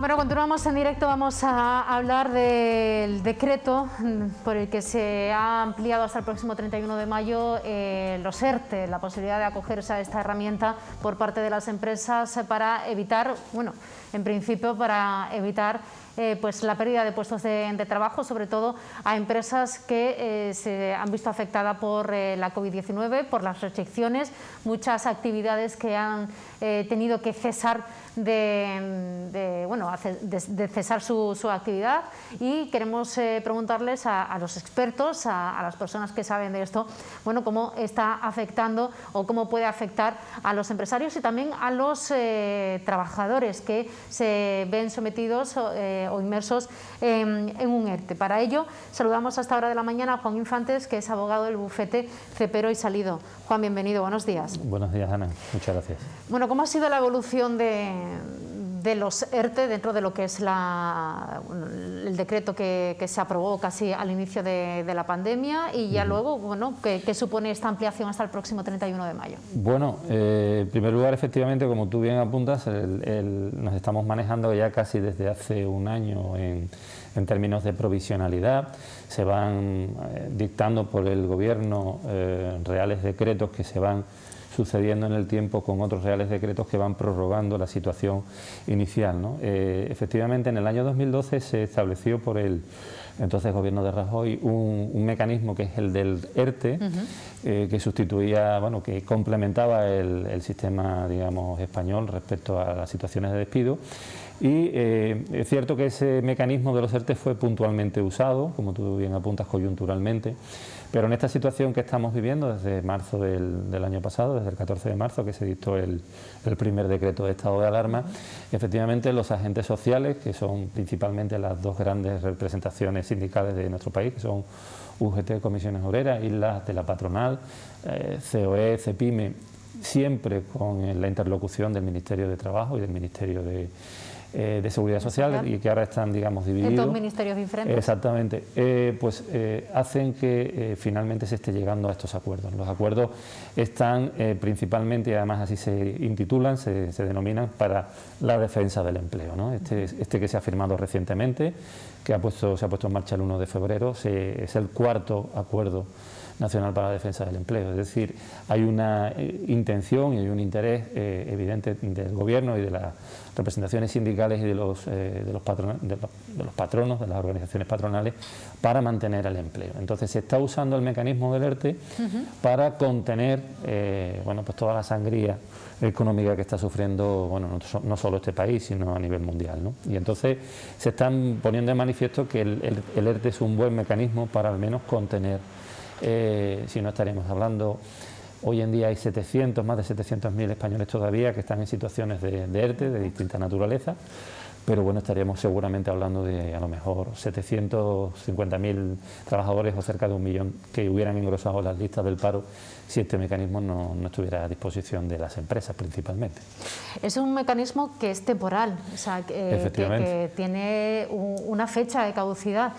Bueno, continuamos en directo. Vamos a hablar del decreto por el que se ha ampliado hasta el próximo 31 de mayo los ERTE, la posibilidad de acogerse a esta herramienta por parte de las empresas para evitar, bueno, en principio para evitar pues la pérdida de puestos de trabajo, sobre todo a empresas que se han visto afectadas por la COVID-19, por las restricciones, muchas actividades que han tenido que cesar de cesar su actividad, y queremos preguntarles a los expertos, a las personas que saben de esto, bueno, cómo está afectando o cómo puede afectar a los empresarios y también a los trabajadores que se ven sometidos o inmersos en un ERTE. Para ello saludamos a esta hora de la mañana a Juan Infantes, que es abogado del bufete Cepero y Salido. Juan, bienvenido, buenos días. Buenos días, Ana, muchas gracias. Bueno, ¿cómo ha sido la evolución de los ERTE dentro de lo que es el decreto que se aprobó casi al inicio de la pandemia, y ya luego, bueno, ¿qué supone esta ampliación hasta el próximo 31 de mayo? Bueno, en primer lugar, efectivamente, como tú bien apuntas, nos estamos manejando ya casi desde hace un año en términos de provisionalidad. Se van dictando por el Gobierno reales decretos que se van sucediendo en el tiempo con otros reales decretos que van prorrogando la situación inicial, ¿no? Efectivamente, en el año 2012 se estableció por el entonces Gobierno de Rajoy un mecanismo que es el del ERTE, que sustituía, bueno, que complementaba el sistema, digamos, español respecto a las situaciones de despido. Y es cierto que ese mecanismo de los ERTE fue puntualmente usado, como tú bien apuntas, coyunturalmente, pero en esta situación que estamos viviendo desde marzo del año pasado, desde el 14 de marzo que se dictó el primer decreto de estado de alarma, efectivamente los agentes sociales, que son principalmente las dos grandes representaciones sindicales de nuestro país, que son UGT, Comisiones Obreras, y las de la patronal, COE, CEPIME, siempre con la interlocución del Ministerio de Trabajo y del Ministerio de Seguridad Social, y que ahora están, digamos, divididos. En dos ministerios diferentes. Exactamente. Hacen que finalmente se esté llegando a estos acuerdos. Los acuerdos están principalmente, y además así se intitulan, se denominan, para la defensa del empleo, ¿no? Este que se ha firmado recientemente, que se ha puesto en marcha el 1 de febrero, es el cuarto acuerdo nacional para la defensa del empleo. Es decir, hay una intención y hay un interés evidente del Gobierno y de las representaciones sindicales y de los patronos, de las organizaciones patronales, para mantener el empleo. Entonces se está usando el mecanismo del ERTE para contener pues toda la sangría económica que está sufriendo, bueno, no solo este país, sino a nivel mundial, ¿no? Y entonces se están poniendo de manifiesto que el ERTE es un buen mecanismo para al menos contener. Si no, estaríamos hablando, hoy en día hay más de 700.000 españoles todavía que están en situaciones de ERTE de distinta naturaleza, pero bueno, estaríamos seguramente hablando de a lo mejor 750.000 trabajadores o cerca de 1 millón que hubieran engrosado las listas del paro si este mecanismo no estuviera a disposición de las empresas principalmente. Es un mecanismo que es temporal, o sea, que tiene una fecha de caducidad.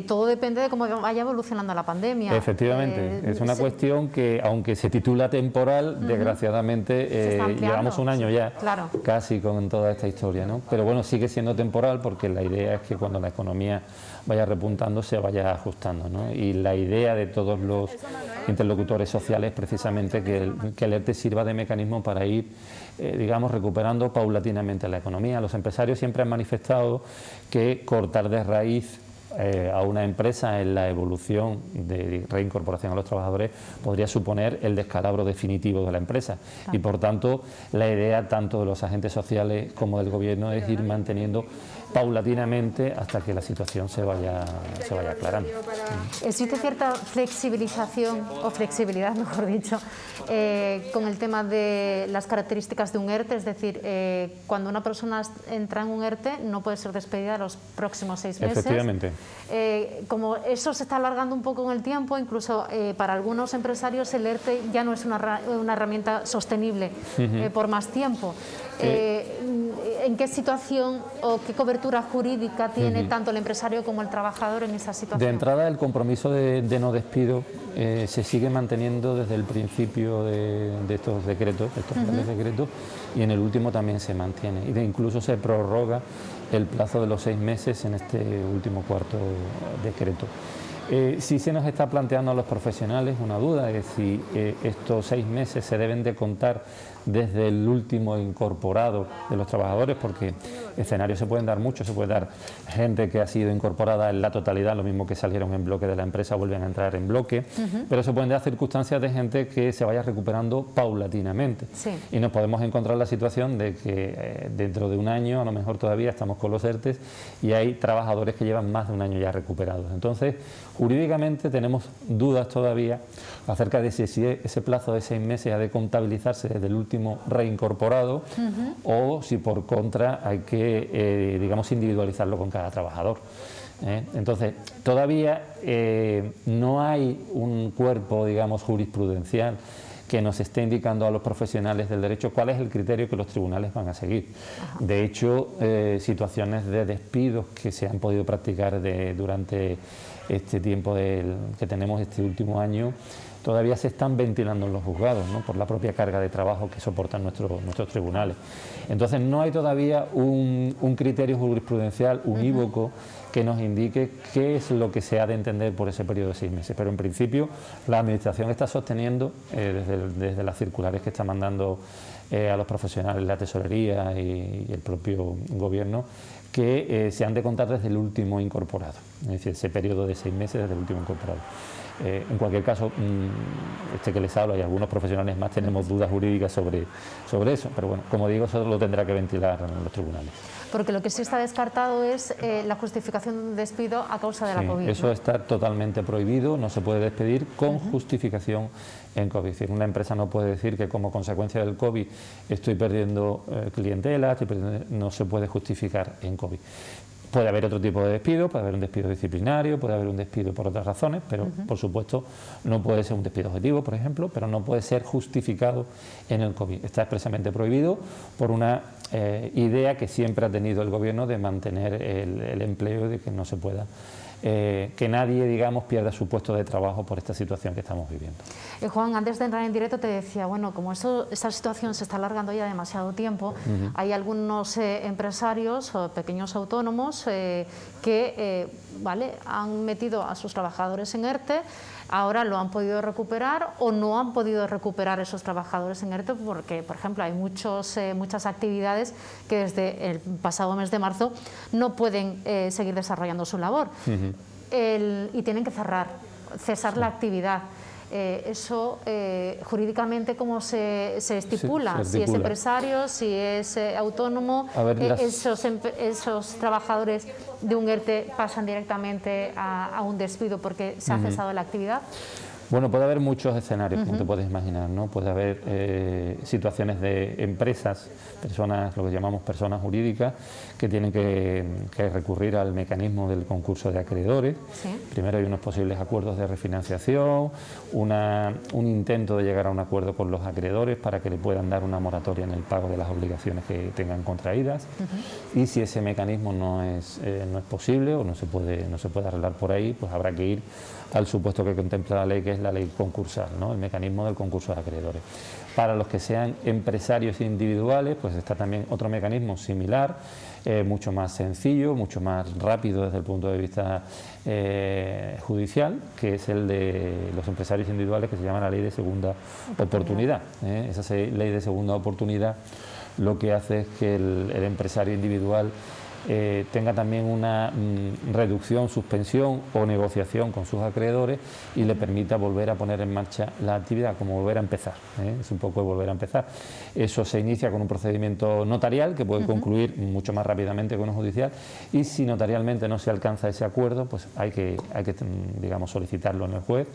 Todo depende de cómo vaya evolucionando la pandemia. Efectivamente, es una cuestión que, aunque se titula temporal, desgraciadamente llevamos un año ya, casi, con toda esta historia, ¿no? Pero bueno, sigue siendo temporal porque la idea es que cuando la economía vaya repuntando se vaya ajustando, ¿no? Y la idea de todos los interlocutores sociales es precisamente que el ERTE sirva de mecanismo para ir, digamos, recuperando paulatinamente la economía. Los empresarios siempre han manifestado que cortar de raíz a una empresa en la evolución de reincorporación a los trabajadores podría suponer el descalabro definitivo de la empresa, y por tanto la idea tanto de los agentes sociales como del Gobierno es ir manteniendo paulatinamente hasta que la situación se vaya aclarando. ¿Existe cierta flexibilización, o flexibilidad mejor dicho, con el tema de las características de un ERTE? Es decir, cuando una persona entra en un ERTE no puede ser despedida los próximos 6 meses. Efectivamente. Como eso se está alargando un poco en el tiempo, incluso para algunos empresarios el ERTE ya no es una herramienta sostenible por más tiempo. ¿En qué situación o qué cobertura cobertura jurídica tiene tanto el empresario como el trabajador en esa situación? De entrada, el compromiso de no despido se sigue manteniendo desde el principio de estos decretos, de estos grandes decretos, y en el último también se mantiene. Y incluso se prorroga el plazo de los 6 meses en este último cuarto decreto. Sí se nos está planteando a los profesionales una duda de si estos 6 meses se deben de contar desde el último incorporado de los trabajadores, porque escenarios se pueden dar muchos, se puede dar gente que ha sido incorporada en la totalidad, lo mismo que salieron en bloque de la empresa, vuelven a entrar en bloque, pero se pueden dar circunstancias de gente que se vaya recuperando paulatinamente. Y nos podemos encontrar la situación de que dentro de un año, a lo mejor todavía estamos con los ERTEs y hay trabajadores que llevan más de un año ya recuperados. Entonces, jurídicamente tenemos dudas todavía acerca de si ese plazo de 6 meses ha de contabilizarse desde el último reincorporado o si por contra hay que, digamos, individualizarlo con cada trabajador. Entonces, todavía no hay un cuerpo, digamos, jurisprudencial que nos esté indicando a los profesionales del derecho cuál es el criterio que los tribunales van a seguir. De hecho, situaciones de despidos que se han podido practicar durante este tiempo que tenemos este último año, todavía se están ventilando en los juzgados, ¿no?, por la propia carga de trabajo que soportan nuestros tribunales. Entonces no hay todavía un criterio jurisprudencial unívoco que nos indique qué es lo que se ha de entender por ese periodo de 6 meses. Pero en principio la Administración está sosteniendo, desde las circulares que está mandando a los profesionales, la Tesorería y el propio Gobierno, que se han de contar desde el último incorporado, es decir, ese periodo de 6 meses desde el último incorporado. En cualquier caso, que les hablo y algunos profesionales más tenemos dudas jurídicas sobre eso, pero bueno, como digo, eso lo tendrá que ventilar los tribunales. Porque lo que sí está descartado es la justificación de un despido a causa de la COVID. Eso está totalmente prohibido, no se puede despedir con justificación en COVID. Es decir, una empresa no puede decir que como consecuencia del COVID estoy perdiendo clientela, no se puede justificar en COVID. Puede haber otro tipo de despido, puede haber un despido disciplinario, puede haber un despido por otras razones, pero por supuesto no puede ser un despido objetivo, por ejemplo, pero no puede ser justificado en el COVID. Está expresamente prohibido por una idea que siempre ha tenido el Gobierno de mantener el empleo y de que no se pueda, que nadie, digamos, pierda su puesto de trabajo por esta situación que estamos viviendo. Juan, antes de entrar en directo te decía, bueno, como esta situación se está alargando ya demasiado tiempo, hay algunos empresarios o pequeños autónomos que han metido a sus trabajadores en ERTE, ahora lo han podido recuperar o no han podido recuperar esos trabajadores en ERTE porque, por ejemplo, hay muchas actividades que desde el pasado mes de marzo no pueden seguir desarrollando su labor y tienen que cesar la actividad. Eso jurídicamente, ¿cómo se estipula? Si es empresario, si es autónomo, esos trabajadores de un ERTE pasan directamente a un despido porque se ha cesado la actividad. Bueno, puede haber muchos escenarios, como te puedes imaginar, ¿no? Puede haber situaciones de empresas, personas, lo que llamamos personas jurídicas, que tienen que recurrir al mecanismo del concurso de acreedores. Primero hay unos posibles acuerdos de refinanciación, un intento de llegar a un acuerdo con los acreedores para que le puedan dar una moratoria en el pago de las obligaciones que tengan contraídas. Y si ese mecanismo no es posible o no se puede arreglar por ahí, pues habrá que ir al supuesto que contempla la ley, que es la ley concursal, ¿no?, el mecanismo del concurso de acreedores. Para los que sean empresarios individuales, pues está también otro mecanismo similar, mucho más sencillo, mucho más rápido desde el punto de vista judicial, que es el de los empresarios individuales, que se llama la ley de segunda oportunidad. Esa ley de segunda oportunidad lo que hace es que el empresario individual tenga también una reducción, suspensión o negociación con sus acreedores y le permita volver a poner en marcha la actividad, como volver a empezar, es un poco de volver a empezar. Eso se inicia con un procedimiento notarial que puede concluir mucho más rápidamente que uno judicial, y si notarialmente no se alcanza ese acuerdo, pues hay que digamos, solicitarlo en el juez,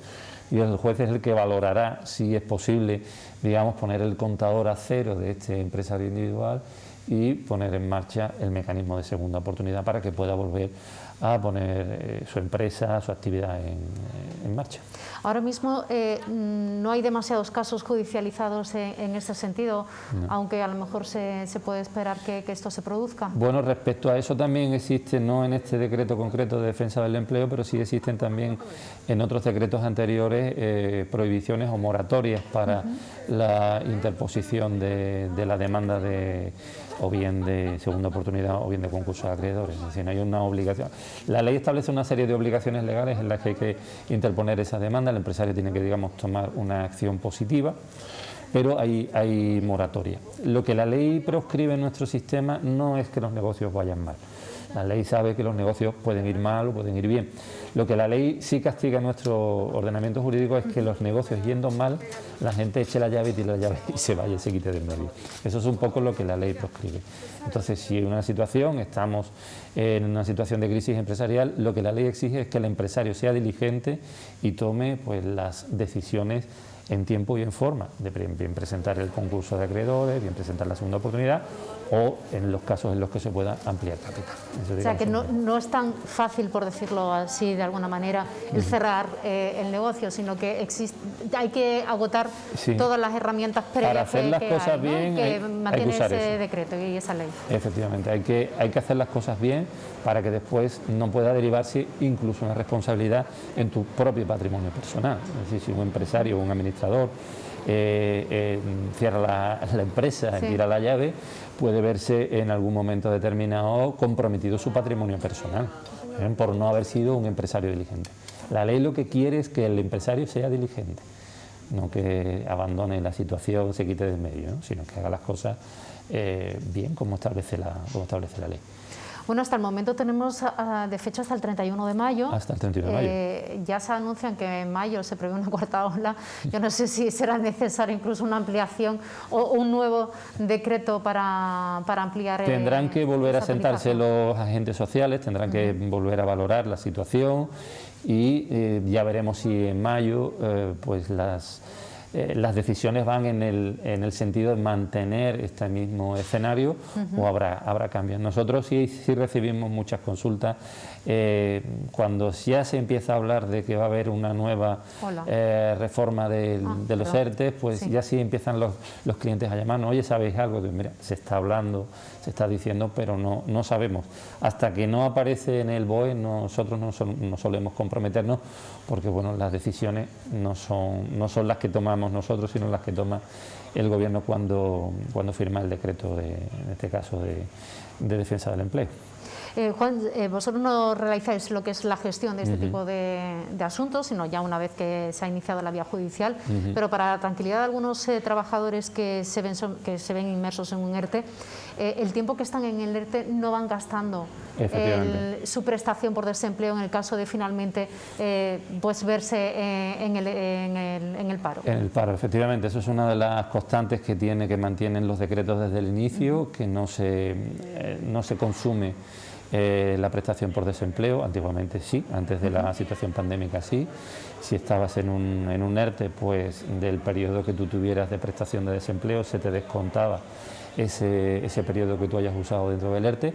y el juez es el que valorará si es posible, digamos, poner el contador a cero de este empresario individual y poner en marcha el mecanismo de segunda oportunidad para que pueda volver a poner su empresa, su actividad en marcha. Ahora mismo no hay demasiados casos judicializados en este sentido, no, aunque a lo mejor se puede esperar que esto se produzca. Bueno, respecto a eso también existe, no en este decreto concreto de defensa del empleo, pero sí existen también en otros decretos anteriores prohibiciones o moratorias para la interposición de la demanda o bien de segunda oportunidad o bien de concurso de acreedores. Es decir, no hay una obligación. La ley establece una serie de obligaciones legales en las que hay que interponer esa demanda. El empresario tiene que, digamos, tomar una acción positiva, pero hay moratoria. Lo que la ley proscribe en nuestro sistema no es que los negocios vayan mal. La ley sabe que los negocios pueden ir mal o pueden ir bien. Lo que la ley sí castiga en nuestro ordenamiento jurídico es que los negocios yendo mal, la gente eche la llave, tire la llave y se vaya y se quite del medio. Eso es un poco lo que la ley proscribe. Entonces, si en una situación, estamos en una situación de crisis empresarial, lo que la ley exige es que el empresario sea diligente y tome pues las decisiones en tiempo y en forma, de bien presentar el concurso de acreedores, bien presentar la segunda oportunidad o en los casos en los que se pueda ampliar capital. O sea que no es tan fácil, por decirlo así de alguna manera, el cerrar el negocio, sino que hay que agotar todas las herramientas previas para hacer las cosas bien, que mantiene ese decreto y esa ley. Efectivamente, hay que hacer las cosas bien para que después no pueda derivarse incluso una responsabilidad en tu propio patrimonio personal. Es decir, si un empresario o un administrador cierra la empresa, tira la llave, puede verse en algún momento determinado comprometido su patrimonio personal por no haber sido un empresario diligente. La ley lo que quiere es que el empresario sea diligente, no que abandone la situación, se quite del medio, ¿no? Sino que haga las cosas bien como establece la ley. Bueno, hasta el momento tenemos de fecha hasta el 31 de mayo. Hasta el 31 de mayo. Ya se anuncian que en mayo se prevé una cuarta ola. Yo no sé si será necesario incluso una ampliación o un nuevo decreto para ampliar. Tendrán que volver a sentarse los agentes sociales, tendrán que volver a valorar la situación y ya veremos si en mayo pues las decisiones van en el sentido de mantener este mismo escenario o habrá cambios. Nosotros sí recibimos muchas consultas. Cuando ya se empieza a hablar de que va a haber una nueva reforma de los ERTE, pues ya sí empiezan los clientes a llamarnos. Oye, ¿sabéis algo? Mira, se está hablando, se está diciendo, pero no sabemos. Hasta que no aparece en el BOE, nosotros no solemos comprometernos, porque bueno, las decisiones no son las que tomamos nosotros, sino las que toma el Gobierno cuando firma el decreto, en este caso, de defensa del empleo. Juan, vosotros no realizáis lo que es la gestión de este tipo de asuntos, sino ya una vez que se ha iniciado la vía judicial, pero para la tranquilidad de algunos trabajadores que se ven inmersos en un ERTE, el tiempo que están en el ERTE no van gastando su prestación por desempleo en el caso de finalmente pues verse en el paro. En el paro, efectivamente, eso es una de las constantes que mantienen los decretos desde el inicio, que no se consume la prestación por desempleo. Antiguamente sí, antes de la situación pandémica sí. Si estabas en un ERTE, pues del periodo que tú tuvieras de prestación de desempleo se te descontaba ese periodo que tú hayas usado dentro del ERTE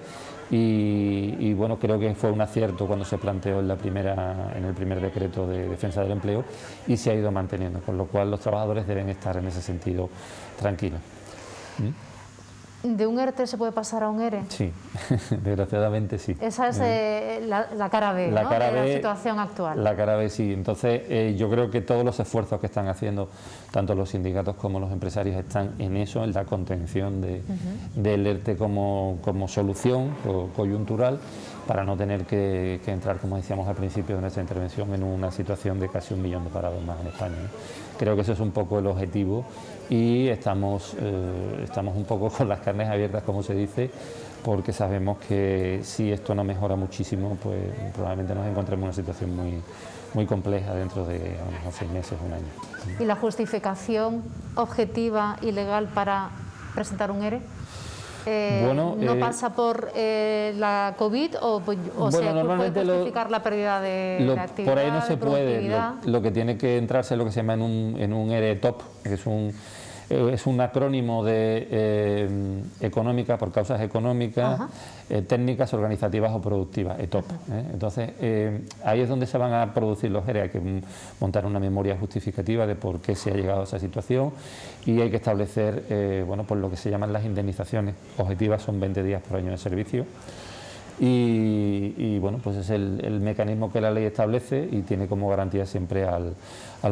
y bueno, creo que fue un acierto cuando se planteó en el primer decreto de defensa del empleo y se ha ido manteniendo, con lo cual los trabajadores deben estar en ese sentido tranquilos. ¿De un ERTE se puede pasar a un ERE? Sí, desgraciadamente sí. Esa es la cara B, ¿no? De la situación actual. La cara B, sí. Entonces, yo creo que todos los esfuerzos que están haciendo, tanto los sindicatos como los empresarios, están en eso, en la contención del ERTE como solución coyuntural, para no tener que entrar, como decíamos al principio de nuestra intervención, en una situación de casi 1 millón de parados más en España, ¿no? Creo que ese es un poco el objetivo y estamos un poco con las carnes abiertas, como se dice, porque sabemos que si esto no mejora muchísimo, pues probablemente nos encontremos en una situación muy compleja dentro de a lo mejor 6 meses, 1 año. ¿Y la justificación objetiva y legal para presentar un ERE? ¿No pasa por la COVID o bueno, se puede justificar la pérdida de actividad? Por ahí no se puede. Lo que tiene que entrarse es lo que se llama en un ERE top, que es es un acrónimo de económica, por causas económicas, técnicas, organizativas o productivas, ETOP. Entonces, ahí es donde se van a producir los ERE. Hay que montar una memoria justificativa de por qué se ha llegado a esa situación y hay que establecer bueno, pues lo que se llaman las indemnizaciones objetivas, son 20 días por año de servicio. Y bueno, pues es el mecanismo que la ley establece y tiene como garantía siempre al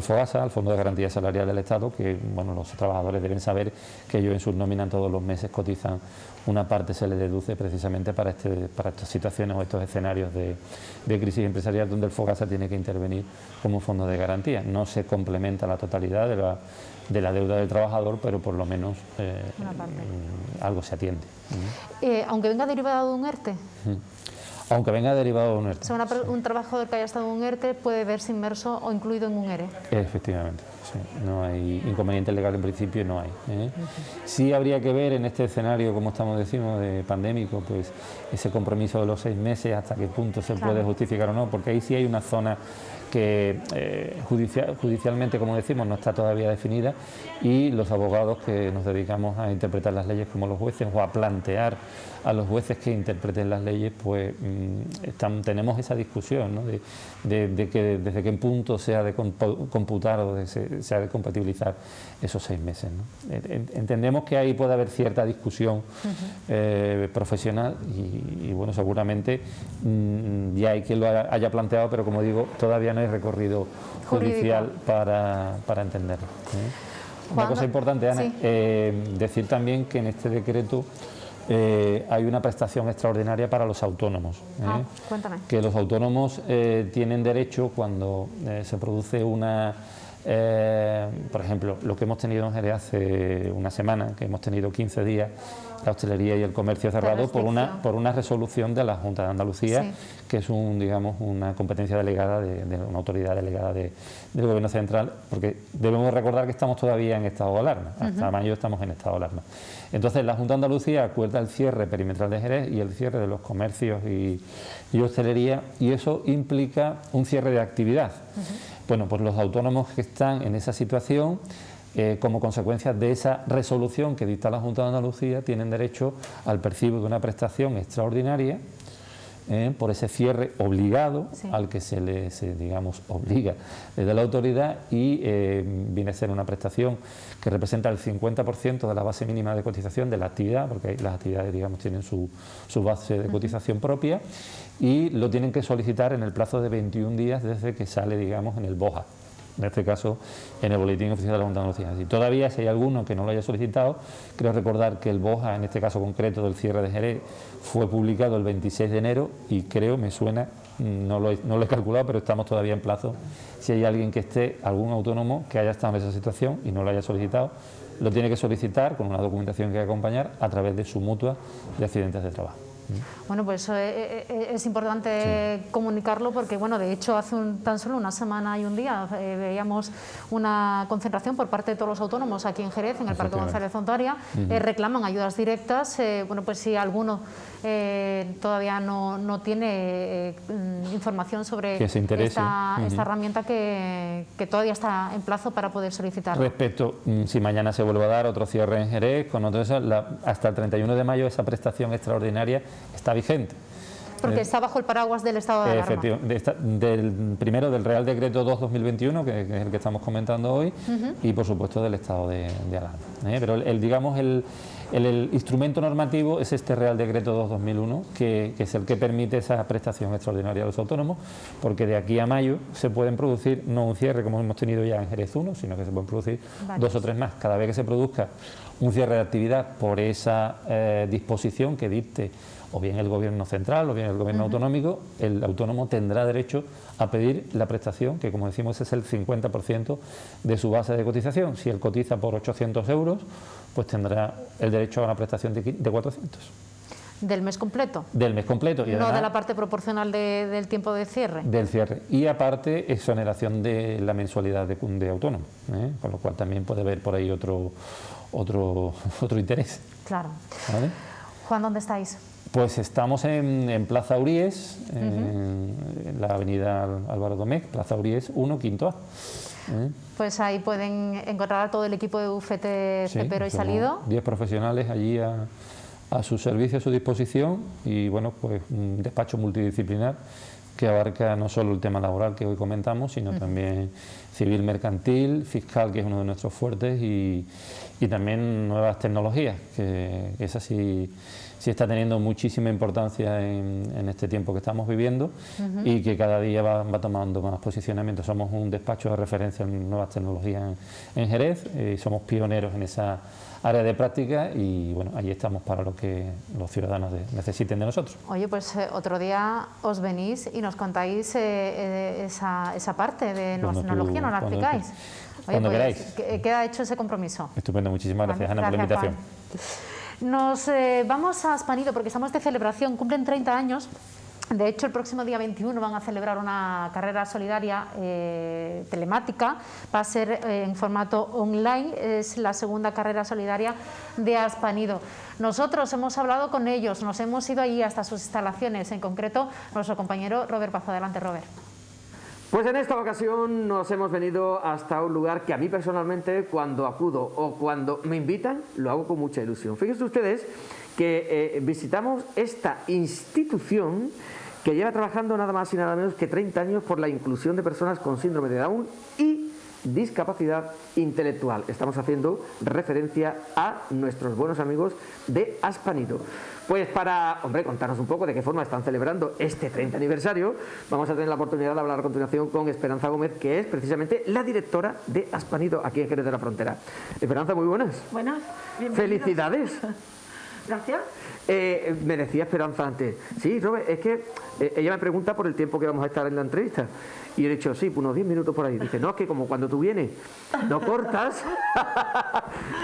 FOGASA, al Fondo de Garantía Salarial del Estado, que bueno, los trabajadores deben saber que ellos en sus nóminas todos los meses cotizan, una parte se les deduce precisamente para estas situaciones o estos escenarios de crisis empresarial donde el FOGASA tiene que intervenir como fondo de garantía. No se complementa la totalidad de la deuda del trabajador, pero por lo menos algo se atiende. Aunque venga derivado de un ERTE. Aunque venga derivado de un ERTE. O sea, un trabajador que haya estado en un ERTE puede verse inmerso o incluido en un ERE. Efectivamente, sí. No hay inconveniente legal en principio, no hay. Sí habría que ver en este escenario, como decimos, de pandémico, pues ese compromiso de los 6 meses, hasta qué punto se puede justificar o no, porque ahí sí hay una zona que judicialmente, como decimos, no está todavía definida y los abogados que nos dedicamos a interpretar las leyes como los jueces o a plantear a los jueces que interpreten las leyes, pues tenemos esa discusión, ¿no? de que desde qué punto se ha de computar o se ha de compatibilizar esos 6 meses, ¿no? Entendemos que ahí puede haber cierta discusión profesional y bueno, seguramente ya hay quien lo haya planteado, pero como digo, todavía no hay recorrido judicial para entenderlo. Una cosa importante, Ana, decir también que en este decreto hay una prestación extraordinaria para los autónomos. Cuéntame. Que los autónomos tienen derecho cuando se produce una... por ejemplo, lo que hemos tenido en Jerez hace una semana, que hemos tenido 15 días, la hostelería y el comercio cerrado por una resolución de la Junta de Andalucía, que es una competencia delegada de una autoridad delegada del Gobierno central, porque debemos recordar que estamos todavía en estado de alarma, hasta mayo estamos en estado de alarma. Entonces la Junta de Andalucía acuerda el cierre perimetral de Jerez y el cierre de los comercios y hostelería, y eso implica un cierre de actividad. Bueno, pues los autónomos que están en esa situación, como consecuencia de esa resolución que dicta la Junta de Andalucía, tienen derecho al percibo de una prestación extraordinaria por ese cierre obligado al que se les, obliga desde la autoridad, y viene a ser una prestación que representa el 50% de la base mínima de cotización de la actividad, porque las actividades, tienen su base de cotización propia, y lo tienen que solicitar en el plazo de 21 días desde que sale, en el BOJA. En este caso, en el Boletín Oficial de la Junta de Andalucía. Todavía, si hay alguno que no lo haya solicitado, creo recordar que el BOJA, en este caso concreto del cierre de Jerez, fue publicado el 26 de enero y creo, me suena, no lo he calculado, pero estamos todavía en plazo. Si hay alguien que esté, algún autónomo que haya estado en esa situación y no lo haya solicitado, lo tiene que solicitar con una documentación que acompañar a través de su mutua de accidentes de trabajo. Bueno, pues es importante comunicarlo porque, de hecho, hace tan solo una semana y un día veíamos una concentración por parte de todos los autónomos aquí en Jerez, en el Parque González Ontaria, reclaman ayudas directas. Pues si alguno todavía no tiene información sobre esta herramienta que todavía está en plazo para poder solicitarlo. Respecto, si mañana se vuelve a dar otro cierre en Jerez, hasta el 31 de mayo esa prestación extraordinaria está vigente. Porque está bajo el paraguas del estado de alarma. Primero del Real Decreto 2/2021, que es el que estamos comentando hoy, y por supuesto del estado de alarma. Pero el instrumento normativo es este Real Decreto 2/2001, que es el que permite esa prestación extraordinaria a los autónomos, porque de aquí a mayo se pueden producir, no un cierre como hemos tenido ya en Jerez 1, sino que se pueden producir 2 o 3 más. Cada vez que se produzca un cierre de actividad por esa disposición que dicte o bien el Gobierno central o bien el Gobierno autonómico, el autónomo tendrá derecho a pedir la prestación, que como decimos es el 50% de su base de cotización. Si él cotiza por 800 euros, pues tendrá el derecho a una prestación de 400. ¿Del mes completo? Del mes completo. Y no de la parte proporcional del tiempo de cierre. Del cierre. Y aparte, exoneración de la mensualidad de autónomo, con lo cual también puede haber por ahí otro interés. Claro. ¿Vale? Juan, ¿dónde estáis? Pues estamos en Plaza Uríes, en la avenida Álvaro Domecq, Plaza Uríes 1, quinto A. Pues ahí pueden encontrar a todo el equipo de bufete Cepero y Salido. 10 profesionales allí a su servicio, a su disposición, y bueno, pues un despacho multidisciplinar que abarca no solo el tema laboral que hoy comentamos, sino también civil, mercantil, fiscal, que es uno de nuestros fuertes, y también nuevas tecnologías, que esa sí está teniendo muchísima importancia en este tiempo que estamos viviendo y que cada día va tomando más posicionamiento. Somos un despacho de referencia en nuevas tecnologías en Jerez, somos pioneros en esa área de práctica y bueno, allí estamos para lo que los ciudadanos necesiten de nosotros. Oye, pues otro día os venís y nos contáis esa parte de nueva tecnología, nos la explicáis. Oye, cuando queráis. Queda hecho ese compromiso. Estupendo, muchísimas gracias, Ana, por la invitación. Juan. Nos vamos a Aspanido porque estamos de celebración, cumplen 30 años. De hecho, el próximo día 21 van a celebrar una carrera solidaria telemática, va a ser en formato online, es la segunda carrera solidaria de Aspanido. Nosotros hemos hablado con ellos, nos hemos ido allí hasta sus instalaciones, en concreto nuestro compañero Robert Pazo. Adelante, Robert. Pues en esta ocasión nos hemos venido hasta un lugar que a mí personalmente, cuando acudo o cuando me invitan, lo hago con mucha ilusión. Fíjense ustedes que visitamos esta institución que lleva trabajando nada más y nada menos que 30 años por la inclusión de personas con síndrome de Down y discapacidad intelectual. Estamos haciendo referencia a nuestros buenos amigos de Aspanido. Pues para, contarnos un poco de qué forma están celebrando este 30 aniversario, vamos a tener la oportunidad de hablar a continuación con Esperanza Gómez, que es precisamente la directora de Aspanido aquí en Jerez de la Frontera. Esperanza, muy buenas. Buenas, bienvenidos. Felicidades. Gracias. Me decía Esperanza antes, sí, Robert, es que ella me pregunta por el tiempo que vamos a estar en la entrevista. Y he dicho, sí, unos 10 minutos por ahí. Dice, no, es que como cuando tú vienes, no cortas.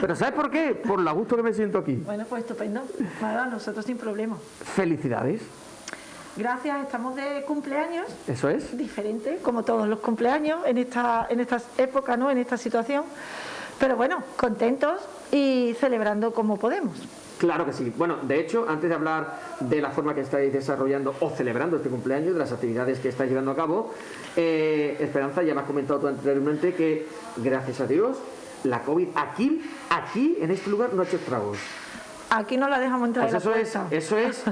Pero ¿sabes por qué? Por lo a gusto que me siento aquí. Bueno, pues estupendo. Nada, nosotros sin problema. Felicidades. Gracias, estamos de cumpleaños. Eso es. Diferente, como todos los cumpleaños en esta época, ¿no? En esta situación. Pero bueno, contentos y celebrando como podemos. Claro que sí. Bueno, de hecho, antes de hablar de la forma que estáis desarrollando o celebrando este cumpleaños, de las actividades que estáis llevando a cabo, Esperanza, ya me has comentado tú anteriormente que, gracias a Dios, la COVID aquí en este lugar no ha hecho estragos. Aquí no la dejamos entrar. Pues eso es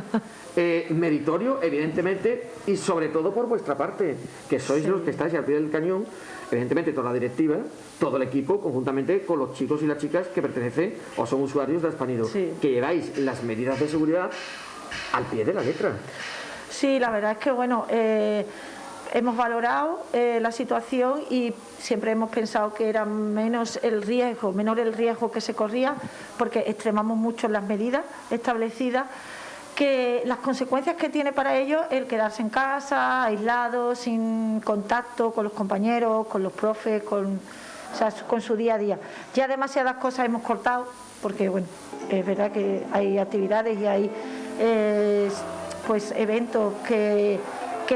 meritorio, evidentemente, y sobre todo por vuestra parte, que sois los que estáis al pie del cañón, evidentemente toda la directiva, todo el equipo, conjuntamente con los chicos y las chicas que pertenecen o son usuarios de Aspanido, que lleváis las medidas de seguridad al pie de la letra. Sí, la verdad es que bueno, hemos valorado la situación y siempre hemos pensado que era menor el riesgo que se corría, porque extremamos mucho las medidas establecidas, que las consecuencias que tiene para ellos el quedarse en casa, aislados, sin contacto con los compañeros, con los profes, con su día a día. Ya demasiadas cosas hemos cortado, porque bueno, es verdad que hay actividades y hay pues eventos que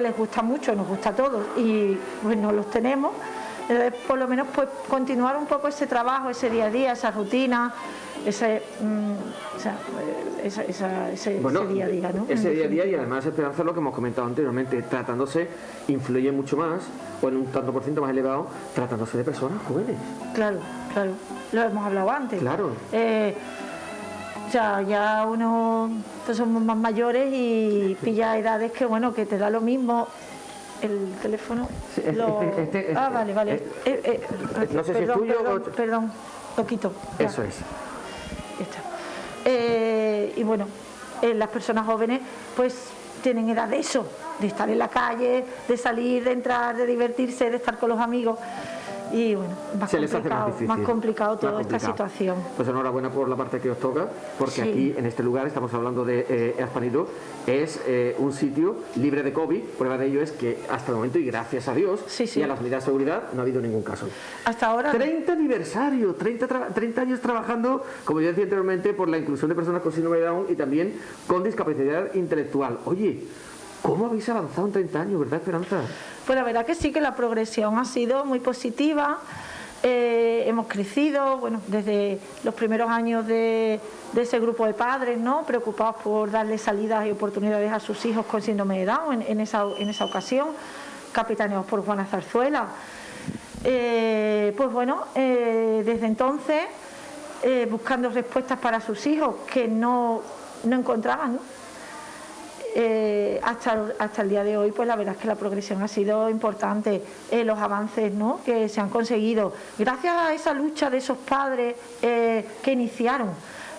les gusta mucho, nos gusta a todos y pues no los tenemos. Por lo menos pues continuar un poco ese trabajo, ese día a día, esa rutina, ese día a día, ¿no? Ese día a día, y además, Esperanza, lo que hemos comentado anteriormente, tratándose, influye mucho más, o en un tanto por ciento más elevado, tratándose de personas jóvenes. Claro, lo hemos hablado antes. Claro. Ya uno, pues somos más mayores y pilla edades que bueno, que te da lo mismo. El teléfono. Vale. No sé si es tuyo perdón, lo quito. Ya. Eso es. Ya está. Y bueno, las personas jóvenes pues tienen edad de eso, de estar en la calle, de salir, de entrar, de divertirse, de estar con los amigos. Y bueno, más complicado toda esta situación. Pues enhorabuena por la parte que os toca, porque aquí en este lugar, estamos hablando de Aspanido, es un sitio libre de COVID. Prueba de ello es que hasta el momento, y gracias a Dios y a las medidas de seguridad, no ha habido ningún caso. Hasta ahora 30 aniversario, 30 años trabajando, como yo decía anteriormente, por la inclusión de personas con síndrome de Down y también con discapacidad intelectual. Oye, ¿cómo habéis avanzado en 30 años, verdad, Esperanza? Pues la verdad que sí, que la progresión ha sido muy positiva. hemos crecido, bueno, desde los primeros años de ese grupo de padres, ¿no?, preocupados por darle salidas y oportunidades a sus hijos con síndrome de Down en esa ocasión, capitaneados por Juana Zarzuela. Pues bueno, desde entonces, buscando respuestas para sus hijos que no encontraban, ¿no? Hasta el día de hoy, pues la verdad es que la progresión ha sido importante, los avances, ¿no?, que se han conseguido gracias a esa lucha de esos padres que iniciaron,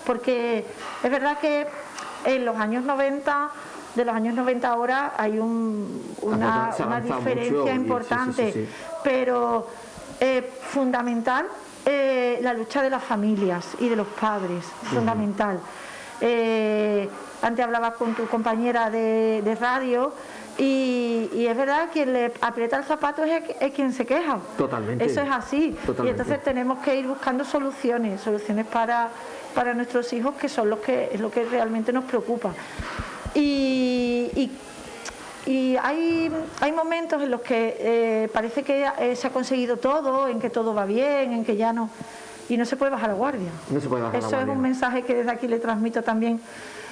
porque es verdad que en los años 90, de los años 90 ahora hay una diferencia mucho, importante, sí. Pero fundamental la lucha de las familias y de los padres, fundamental. Antes hablabas con tu compañera de radio y es verdad, quien le aprieta el zapato es quien se queja. Totalmente. Eso es así. Totalmente. Y entonces tenemos que ir buscando soluciones para nuestros hijos, que son es lo que realmente nos preocupa. Y hay momentos en los que parece que se ha conseguido todo, en que todo va bien, en que ya no... Y no se puede bajar la guardia. No se puede bajar la guardia. Eso es un mensaje que desde aquí le transmito también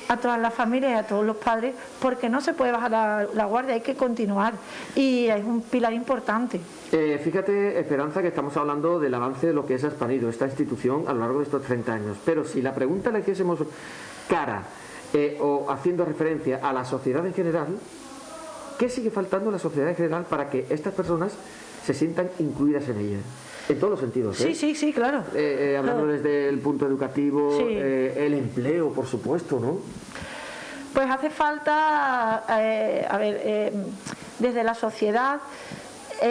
a todas las familias y a todos los padres, porque no se puede bajar la guardia, hay que continuar. Y es un pilar importante. Fíjate, Esperanza, que estamos hablando del avance de lo que es Aspanido, esta institución, a lo largo de estos 30 años. Pero si la pregunta le hiciésemos cara o haciendo referencia a la sociedad en general, ¿qué sigue faltando en la sociedad en general para que estas personas se sientan incluidas en ella? En todos los sentidos, ¿eh? Sí, claro. Hablando claro. Desde el punto educativo, sí. El empleo, por supuesto, ¿no? Pues hace falta, desde la sociedad,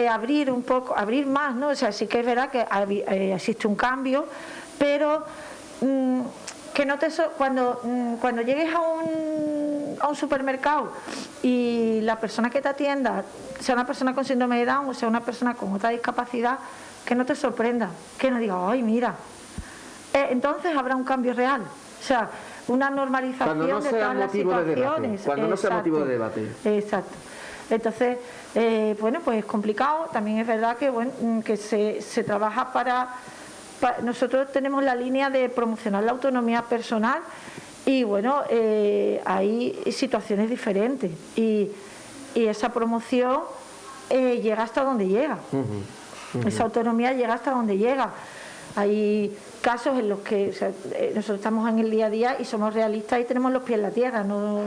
abrir más, ¿no? O sea, sí que es verdad que existe un cambio, pero que no te cuando llegues a un supermercado y la persona que te atienda sea una persona con síndrome de Down o sea una persona con otra discapacidad, que no te sorprenda, que no diga, ¡ay, mira! Entonces habrá un cambio real, o sea, una normalización de todas las situaciones. Cuando no sea motivo de debate. Exacto. Entonces, bueno, pues es complicado. También es verdad que, bueno, que se trabaja nosotros tenemos la línea de promocionar la autonomía personal y, bueno, hay situaciones diferentes y esa promoción llega hasta donde llega. Esa autonomía llega hasta donde llega. Hay casos en los que nosotros estamos en el día a día y somos realistas y tenemos los pies en la tierra, no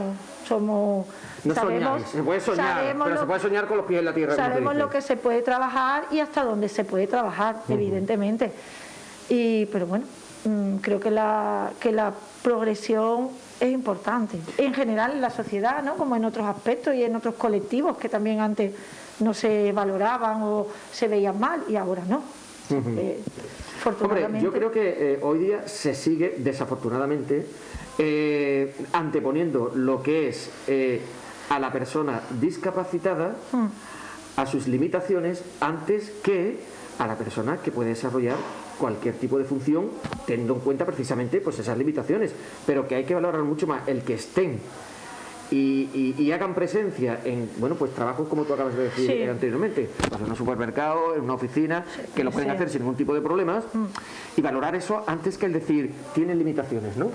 somos... No sabemos, se puede soñar, pero se puede soñar con los pies en la tierra. Sabemos lo que se puede trabajar y hasta dónde se puede trabajar, evidentemente. Pero bueno, creo que la progresión es importante. En general en la sociedad, ¿no?, como en otros aspectos y en otros colectivos que también antes no se valoraban o se veían mal y ahora no. Hombre, yo creo que hoy día se sigue, desafortunadamente, anteponiendo lo que es a la persona discapacitada, a sus limitaciones, antes que a la persona que puede desarrollar cualquier tipo de función, teniendo en cuenta precisamente pues esas limitaciones, pero que hay que valorar mucho más el que estén y hagan presencia en, bueno, pues trabajos como tú acabas de decir anteriormente, pues en un supermercado, en una oficina, que lo pueden hacer sin ningún tipo de problemas, y valorar eso antes que el decir tienen limitaciones, ¿no?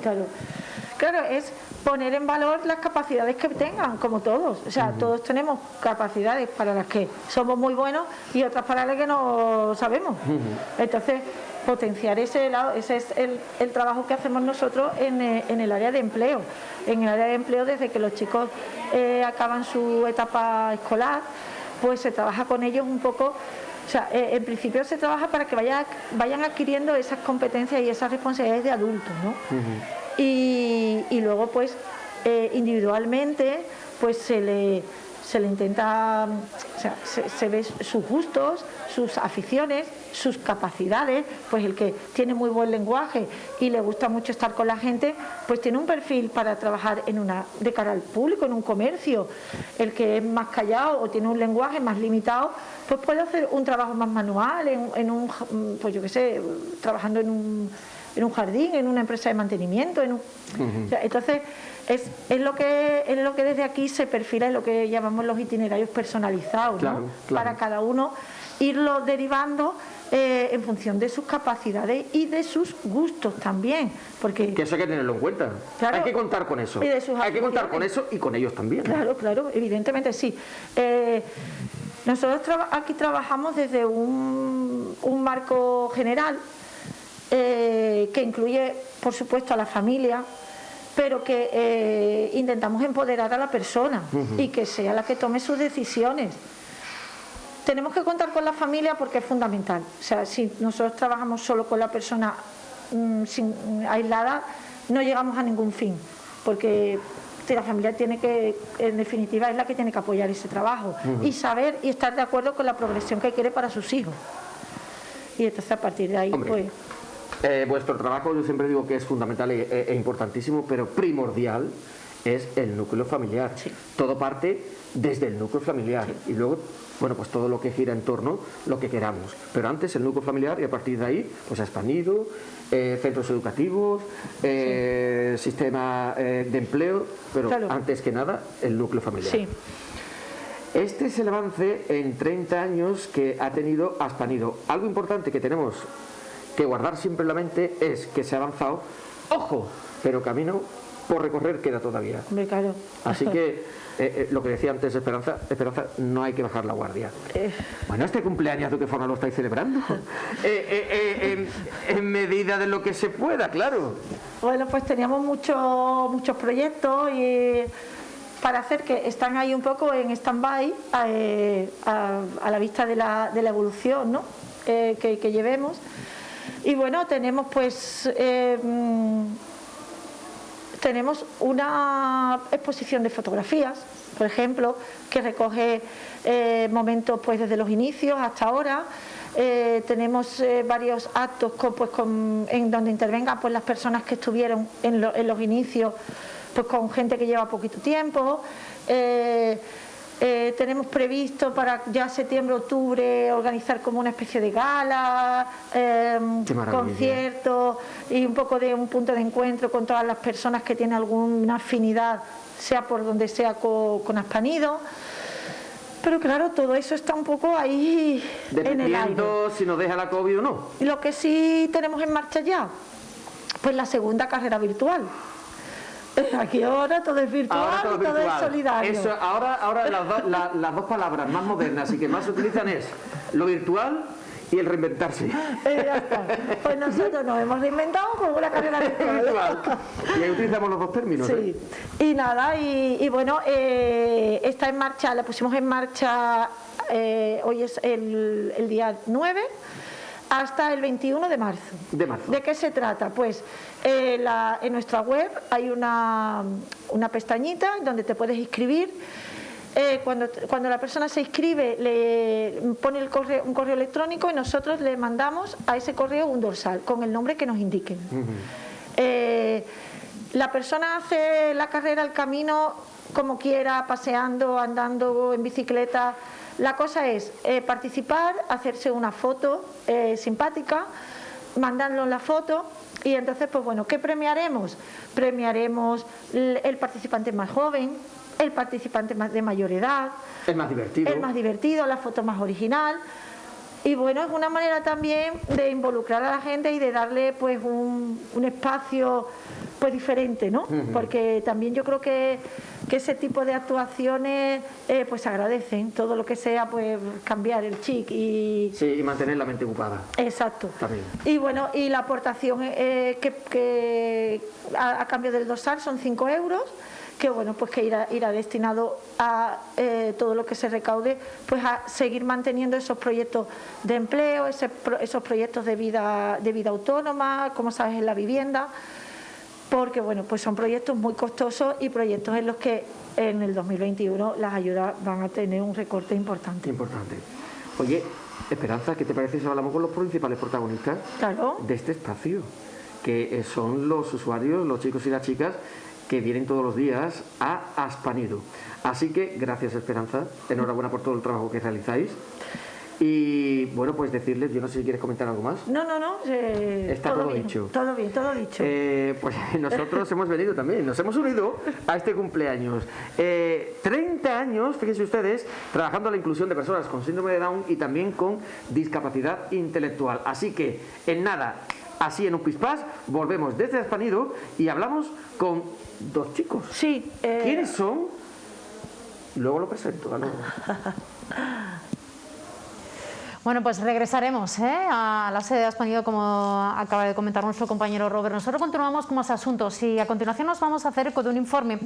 Claro, es poner en valor las capacidades que tengan, como todos. O sea, todos tenemos capacidades para las que somos muy buenos y otras para las que no sabemos. Entonces, potenciar ese lado, ese es el trabajo que hacemos nosotros en el área de empleo. En el área de empleo, desde que los chicos acaban su etapa escolar, pues se trabaja con ellos un poco. O sea, en principio se trabaja para que vayan adquiriendo esas competencias y esas responsabilidades de adultos, ¿no? Y luego, pues, individualmente, pues se le intenta, o sea, se ve sus gustos, sus aficiones, sus capacidades. Pues el que tiene muy buen lenguaje y le gusta mucho estar con la gente, pues tiene un perfil para trabajar de cara al público, en un comercio. El que es más callado o tiene un lenguaje más limitado, pues puede hacer un trabajo más manual, pues yo qué sé, trabajando en un jardín, en una empresa de mantenimiento, o sea, entonces es lo que desde aquí se perfila en lo que llamamos los itinerarios personalizados, ¿no? Para cada uno, irlo derivando en función de sus capacidades y de sus gustos también, porque que eso hay que tenerlo en cuenta. Claro, hay que contar con eso. Y de sus hay que contar aficiones. con eso y con ellos también. Claro, claro, evidentemente sí. Nosotros aquí trabajamos desde un marco general que incluye, por supuesto, a la familia, pero que intentamos empoderar a la persona y que sea la que tome sus decisiones. Tenemos que contar con la familia porque es fundamental. O sea, si nosotros trabajamos solo con la persona aislada, no llegamos a ningún fin, porque la familia tiene que, en definitiva, es la que tiene que apoyar ese trabajo y saber y estar de acuerdo con la progresión que quiere para sus hijos. Y entonces a partir de ahí, Hombre, pues... vuestro trabajo, yo siempre digo que es fundamental e importantísimo, pero primordial es el núcleo familiar. Sí. Todo parte desde el núcleo familiar y luego, bueno, pues todo lo que gira en torno, lo que queramos. Pero antes el núcleo familiar y a partir de ahí, pues ha expandido, centros educativos, sistema de empleo, pero Claro. antes que nada el núcleo familiar. Sí. Este es el avance en 30 años que ha tenido Aspanido. Algo importante que tenemos que guardar siempre en la mente es que se ha avanzado, ojo, pero camino por recorrer queda todavía. Hombre, claro. Así que lo que decía antes Esperanza, no hay que bajar la guardia. Bueno, este cumpleaños, ¿de qué forma lo estáis celebrando? En medida de lo que se pueda, claro. Bueno, pues teníamos muchos proyectos y para hacer que están ahí un poco en stand-by a la vista de la evolución, ¿no? que llevemos. Y bueno, tenemos pues tenemos una exposición de fotografías, por ejemplo, que recoge momentos pues desde los inicios hasta ahora. Tenemos varios actos en donde intervengan pues las personas que estuvieron en los inicios, pues con gente que lleva poquito tiempo. Tenemos previsto para ya septiembre, octubre organizar como una especie de gala, conciertos y un poco de un punto de encuentro con todas las personas que tienen alguna afinidad, sea por donde sea con Aspanido. Pero claro, todo eso está un poco ahí en el aire. Dependiendo si nos deja la COVID o no. Lo que sí tenemos en marcha ya, pues la segunda carrera virtual. Aquí ahora todo es virtual, Ahora todo y todo virtual. es solidario. Eso, ahora las dos palabras más modernas y que más se utilizan es lo virtual y el reinventarse. Ya está. Pues nosotros nos hemos reinventado con una carrera virtual. Y ahí utilizamos los dos términos. Sí. Y nada, y bueno, está en marcha, la pusimos en marcha, hoy es el día 9, hasta el 21 de marzo. ¿De qué se trata? Pues en nuestra web hay una pestañita donde te puedes inscribir. Cuando la persona se inscribe, le pone un correo electrónico y nosotros le mandamos a ese correo un dorsal con el nombre que nos indiquen. La persona hace la carrera, el camino, como quiera, paseando, andando, en bicicleta. La cosa es participar, hacerse una foto simpática, mandarnos la foto y entonces, pues bueno, ¿qué premiaremos? Premiaremos el participante más joven, el participante de mayor edad, el más divertido, la foto más original. Y bueno, es una manera también de involucrar a la gente y de darle pues un espacio pues diferente, ¿no? Porque también yo creo que ese tipo de actuaciones pues se agradecen, todo lo que sea pues cambiar el chip y mantener la mente ocupada. Exacto. También. Y bueno, y la aportación que a cambio del dorsal son 5 euros, que bueno, pues que irá destinado a todo lo que se recaude, pues a seguir manteniendo esos proyectos de empleo, esos proyectos de vida autónoma, como sabes, en la vivienda, porque bueno, pues son proyectos muy costosos y proyectos en los que en el 2021 las ayudas van a tener un recorte importante. Oye, Esperanza, ¿qué te parece si hablamos con los principales protagonistas de este espacio? Que son los usuarios, los chicos y las chicas que vienen todos los días a Aspanido. Así que gracias, Esperanza, enhorabuena por todo el trabajo que realizáis. Y bueno, pues decirles, yo no sé si quieres comentar algo más. No. Está todo dicho. Todo bien, todo dicho. Pues nosotros hemos venido también, nos hemos unido a este cumpleaños. 30 años, fíjense ustedes, trabajando la inclusión de personas con síndrome de Down y también con discapacidad intelectual. Así que, en nada, así en un pispás, volvemos desde Azpanido y hablamos con dos chicos. Sí. ¿Quiénes son? Luego lo presento. Bueno, pues regresaremos a la sede de Azpanido, como acaba de comentar nuestro compañero Robert. Nosotros continuamos con más asuntos y a continuación nos vamos a hacer eco de un informe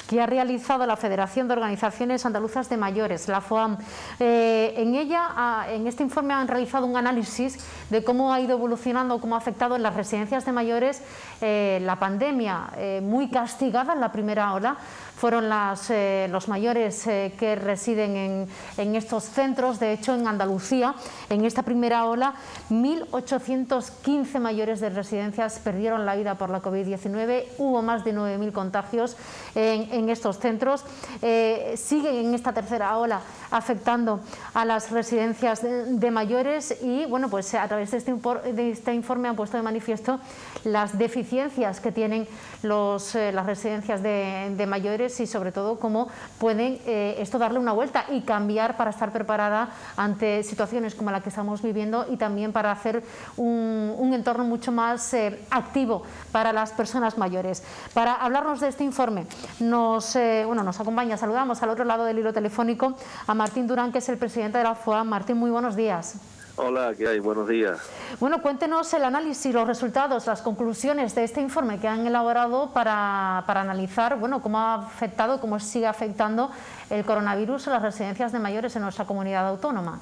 que ha realizado la Federación de Organizaciones Andaluzas de Mayores, la FOAM. En este informe han realizado un análisis de cómo ha ido evolucionando, cómo ha afectado en las residencias de mayores la pandemia, muy castigada en la primera ola. Fueron los mayores que residen en estos centros. De hecho, en Andalucía, en esta primera ola, 1.815 mayores de residencias perdieron la vida por la COVID-19. Hubo más de 9.000 contagios en estos centros. Siguen en esta tercera ola afectando a las residencias de mayores y, bueno, pues a través de este informe han puesto de manifiesto las deficiencias que tienen las residencias de mayores y sobre todo cómo pueden esto darle una vuelta y cambiar para estar preparada ante situaciones como la que estamos viviendo y también para hacer un entorno mucho más activo para las personas mayores. Para hablarnos de este informe nos acompaña, saludamos al otro lado del hilo telefónico a Martín Durán, que es el presidente de la FOAM. Martín, muy buenos días. Hola, ¿qué hay? Buenos días. Bueno, cuéntenos el análisis, los resultados, las conclusiones de este informe que han elaborado para analizar, bueno, cómo ha afectado, cómo sigue afectando el coronavirus a las residencias de mayores en nuestra comunidad autónoma.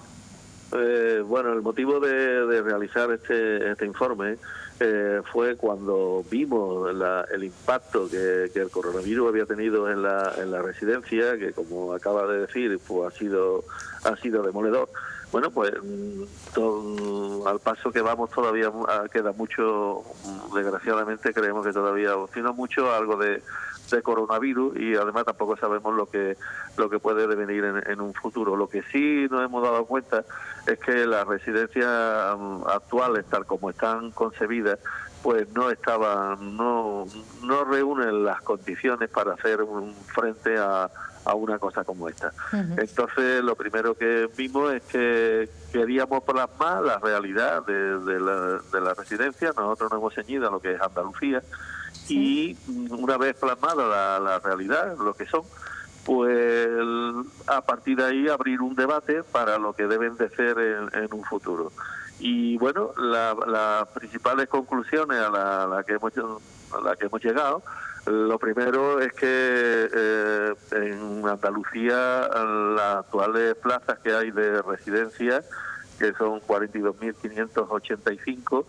Bueno, el motivo de realizar este informe fue cuando vimos el impacto que el coronavirus había tenido en la residencia, que como acaba de decir, pues ha sido demoledor. Bueno, pues al paso que vamos todavía queda mucho, desgraciadamente creemos que todavía, sino mucho algo de coronavirus y además tampoco sabemos lo que puede devenir en un futuro. Lo que sí nos hemos dado cuenta es que las residencias actuales, tal como están concebidas, pues no reúnen las condiciones para hacer frente a una cosa como esta. Entonces, lo primero que vimos es que queríamos plasmar la realidad de la residencia. Nosotros nos hemos ceñido a lo que es Andalucía. Sí. Y una vez plasmada la realidad, lo que son, pues a partir de ahí abrir un debate para lo que deben de ser en un futuro. Y bueno, las principales conclusiones a la que hemos llegado, lo primero es que en Andalucía las actuales plazas que hay de residencia, que son 42.585,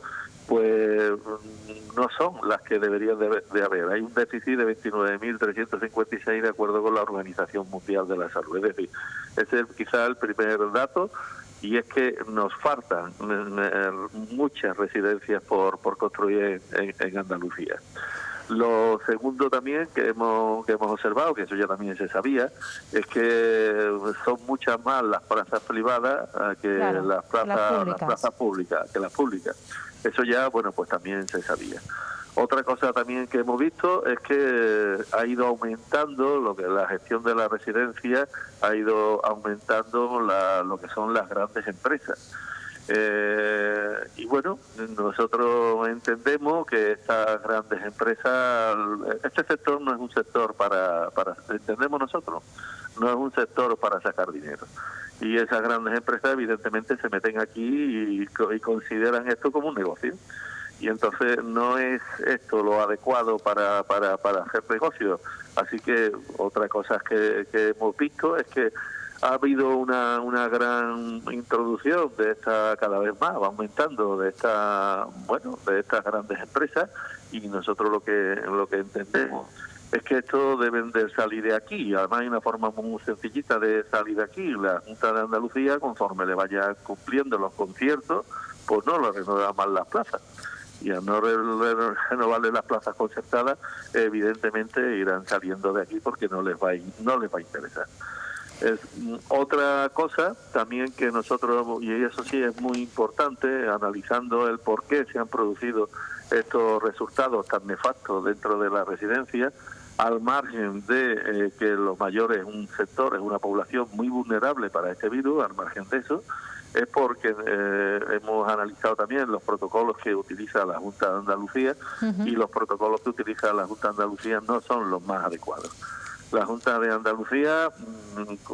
pues no son las que deberían de haber. Hay un déficit de 29.356 de acuerdo con la Organización Mundial de la Salud. Es decir, ese es quizá el primer dato, y es que nos faltan muchas residencias por construir en Andalucía. Lo segundo también que hemos observado, que eso ya también se sabía, es que son muchas más las plazas privadas que las plazas públicas. Eso ya, bueno, pues también se sabía. Otra cosa también que hemos visto es que ha ido aumentando lo que la gestión de la residencia, ha ido aumentando lo que son las grandes empresas. Y bueno, nosotros entendemos que estas grandes empresas, este sector no es un sector entendemos nosotros, no es un sector para sacar dinero. Y esas grandes empresas evidentemente se meten aquí y consideran esto como un negocio. Y entonces no es esto lo adecuado para hacer negocios. Así que otra cosa que hemos visto es que ha habido una gran introducción de esta, cada vez más va aumentando de estas grandes empresas, y nosotros lo que entendemos es que esto deben de salir de aquí. Además hay una forma muy sencillita de salir de aquí. La Junta de Andalucía, conforme le vaya cumpliendo los conciertos, pues no le renueva más las plazas. Y al no renovarle las plazas concertadas, evidentemente irán saliendo de aquí porque no les va a interesar. Otra cosa también que nosotros, y eso sí es muy importante, analizando el por qué se han producido estos resultados tan nefastos dentro de la residencia, al margen de que los mayores es un sector, es una población muy vulnerable para este virus, al margen de eso, es porque hemos analizado también los protocolos que utiliza la Junta de Andalucía y los protocolos que utiliza la Junta de Andalucía no son los más adecuados. La Junta de Andalucía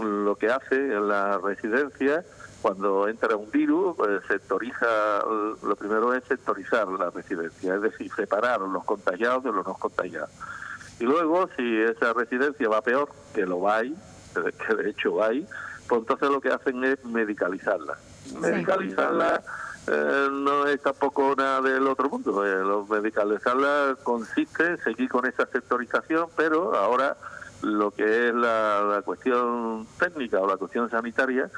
lo que hace en la residencia, cuando entra un virus, sectoriza, lo primero es sectorizar la residencia, es decir, separar los contagiados de los no contagiados. Y luego, si esa residencia va peor, que lo va ahí, que de hecho va ahí, pues entonces lo que hacen es medicalizarla. Medicalizarla no es tampoco nada del otro mundo. Medicalizarla consiste en seguir con esa sectorización, pero ahora lo que es la cuestión técnica o la cuestión sanitaria,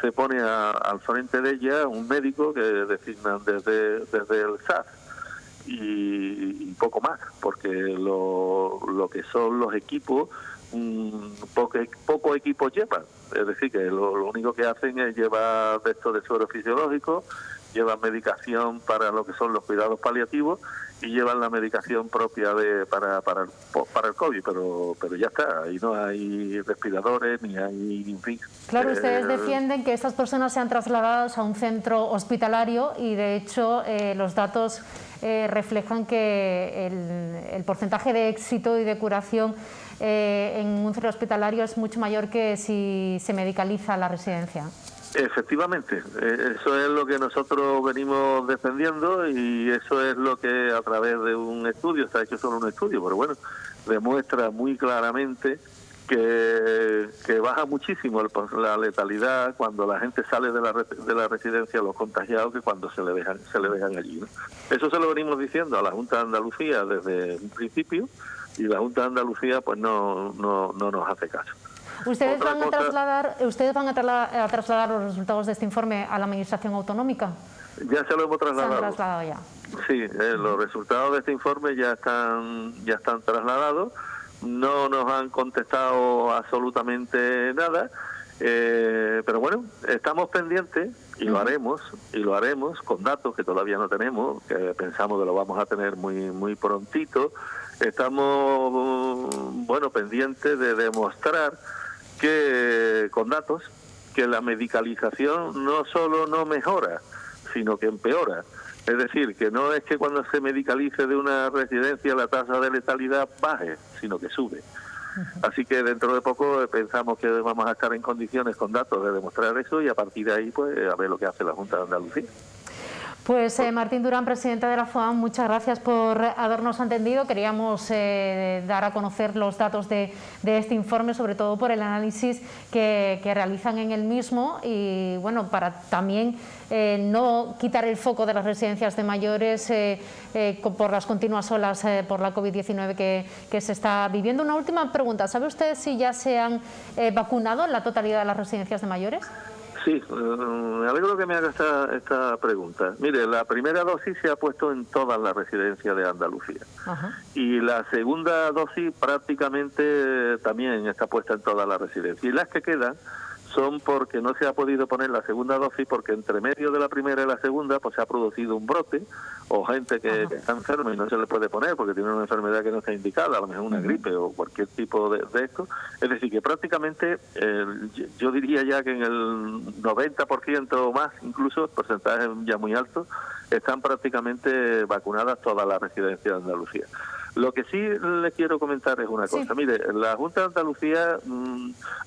se pone al frente de ella un médico que designan desde el SAS y poco más, porque lo que son los equipos, pocos equipos llevan. Es decir, que lo único que hacen es llevar de esto de suero fisiológico, llevan medicación para lo que son los cuidados paliativos y llevan la medicación propia para el COVID, pero ya está, ahí no hay respiradores ni hay, en fin. Claro, ustedes defienden que estas personas sean trasladadas a un centro hospitalario y de hecho los datos reflejan que el porcentaje de éxito y de curación en un centro hospitalario es mucho mayor que si se medicaliza la residencia. Efectivamente, eso es lo que nosotros venimos defendiendo y eso es lo que a través de un estudio, está hecho solo un estudio, pero bueno, demuestra muy claramente que baja muchísimo la letalidad cuando la gente sale de la residencia, los contagiados, que cuando se le dejan allí, ¿no? Eso se lo venimos diciendo a la Junta de Andalucía desde un principio y la Junta de Andalucía pues no nos hace caso. ¿Ustedes van a trasladar los resultados de este informe a la Administración Autonómica? Ya se lo hemos trasladado. ¿Se han trasladado ya? Sí, los resultados de este informe ya están trasladados. No nos han contestado absolutamente nada, pero bueno, estamos pendientes y lo haremos con datos que todavía no tenemos, que pensamos que lo vamos a tener muy prontito. Estamos pendientes de demostrar que con datos que la medicalización no solo no mejora, sino que empeora. Es decir, que no es que cuando se medicalice de una residencia la tasa de letalidad baje, sino que sube. Así que dentro de poco pensamos que vamos a estar en condiciones con datos de demostrar eso y a partir de ahí pues a ver lo que hace la Junta de Andalucía. Pues Martín Durán, presidente de la FOAM, muchas gracias por habernos atendido. Queríamos dar a conocer los datos de este informe, sobre todo por el análisis que realizan en el mismo y bueno, para también no quitar el foco de las residencias de mayores por las continuas olas por la COVID-19 que se está viviendo. Una última pregunta, ¿sabe usted si ya se han vacunado en la totalidad de las residencias de mayores? Sí, me alegro que me haga esta pregunta. Mire, la primera dosis se ha puesto en todas las residencias de Andalucía. Ajá. Y la segunda dosis prácticamente también está puesta en todas las residencias. Y las que quedan son porque no se ha podido poner la segunda dosis porque entre medio de la primera y la segunda pues se ha producido un brote o gente que está enferma y no se le puede poner porque tiene una enfermedad que no está indicada, a lo mejor una gripe o cualquier tipo de esto. Es decir, que prácticamente yo diría ya que en el 90% o más, incluso, porcentaje ya muy alto, están prácticamente vacunadas todas las residencias de Andalucía. Lo que sí le quiero comentar es una cosa. Mire, la Junta de Andalucía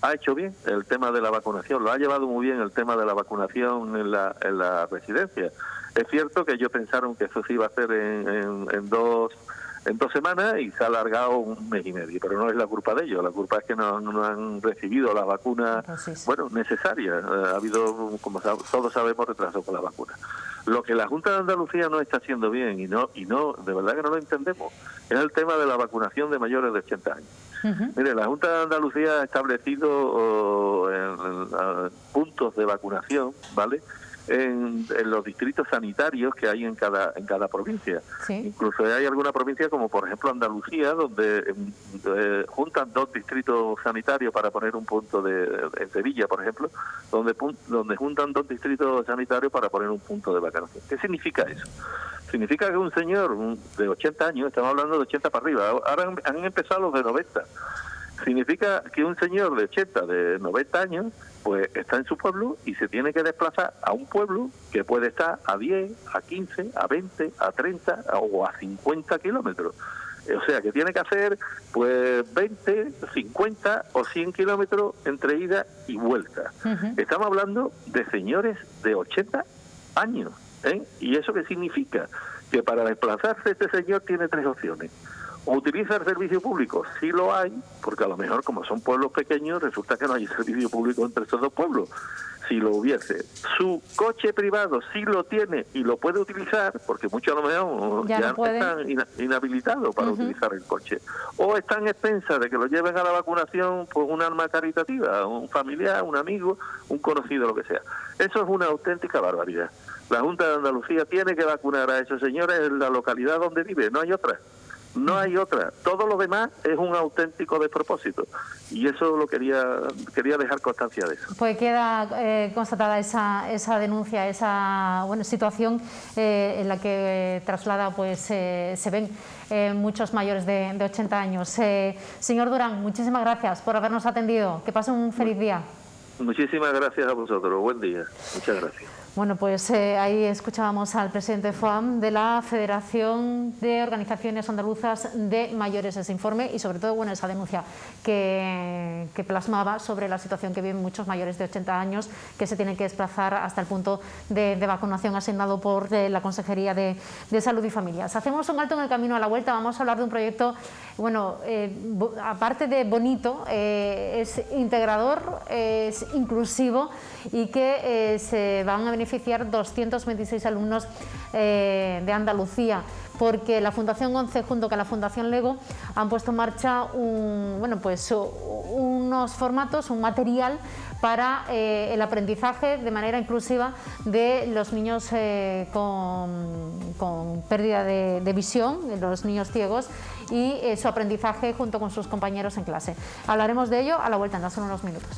ha hecho bien el tema de la vacunación, lo ha llevado muy bien el tema de la vacunación en la residencia. Es cierto que ellos pensaron que eso se iba a hacer en dos semanas y se ha alargado un mes y medio, pero no es la culpa de ellos, la culpa es que no han recibido la vacuna necesaria. Ha habido, como todos sabemos, retraso con la vacuna. Lo que la Junta de Andalucía no está haciendo bien y no de verdad que no lo entendemos, es el tema de la vacunación de mayores de 80 años. Mire, la Junta de Andalucía ha establecido puntos de vacunación, ¿vale?, en los distritos sanitarios que hay en cada provincia. Sí. Incluso hay alguna provincia, como por ejemplo Andalucía, donde juntan 2 distritos sanitarios para poner un punto en Sevilla, por ejemplo, donde juntan 2 distritos sanitarios para poner un punto de vacunación. ¿Qué significa eso? Significa que un señor de 80 años, estamos hablando de 80 para arriba, ahora han empezado los de 90, significa que un señor de 80, de 90 años, pues está en su pueblo y se tiene que desplazar a un pueblo que puede estar a 10, a 15, a 20, a 30 o a 50 kilómetros. O sea, que tiene que hacer pues 20, 50 o 100 kilómetros entre ida y vuelta. Estamos hablando de señores de 80 años. ¿Y eso qué significa? Que para desplazarse este señor tiene 3 opciones. O utiliza el servicio público, sí lo hay, porque a lo mejor como son pueblos pequeños resulta que no hay servicio público entre estos 2 pueblos. Si lo hubiese, su coche privado sí lo tiene y lo puede utilizar, porque muchos a lo mejor ya no están inhabilitados para utilizar el coche. O están a expensas de que lo lleven a la vacunación por un arma caritativa, un familiar, un amigo, un conocido, lo que sea. Eso es una auténtica barbaridad. La Junta de Andalucía tiene que vacunar a esos señores en la localidad donde vive, no hay otra. No hay otra. Todo lo demás es un auténtico despropósito. Y eso lo quería dejar constancia de eso. Pues queda constatada esa denuncia, esa situación en la que traslada, pues se ven muchos mayores de 80 años. Señor Durán, muchísimas gracias por habernos atendido. Que pase un feliz día. Muchísimas gracias a vosotros. Buen día. Muchas gracias. Bueno, pues ahí escuchábamos al presidente FOAM de la Federación de Organizaciones Andaluzas de Mayores, ese informe y sobre todo esa denuncia que plasmaba sobre la situación que viven muchos mayores de 80 años que se tienen que desplazar hasta el punto de vacunación asignado por la Consejería de Salud y Familias. Hacemos un alto en el camino a la vuelta, vamos a hablar de un proyecto, aparte de bonito, es integrador, es inclusivo y que se van a beneficiar 226 alumnos de Andalucía, porque la Fundación ONCE junto con la Fundación Lego han puesto en marcha unos formatos, un material para el aprendizaje de manera inclusiva de los niños con pérdida de visión, de los niños ciegos, y su aprendizaje junto con sus compañeros en clase. Hablaremos de ello a la vuelta en tan solo unos minutos.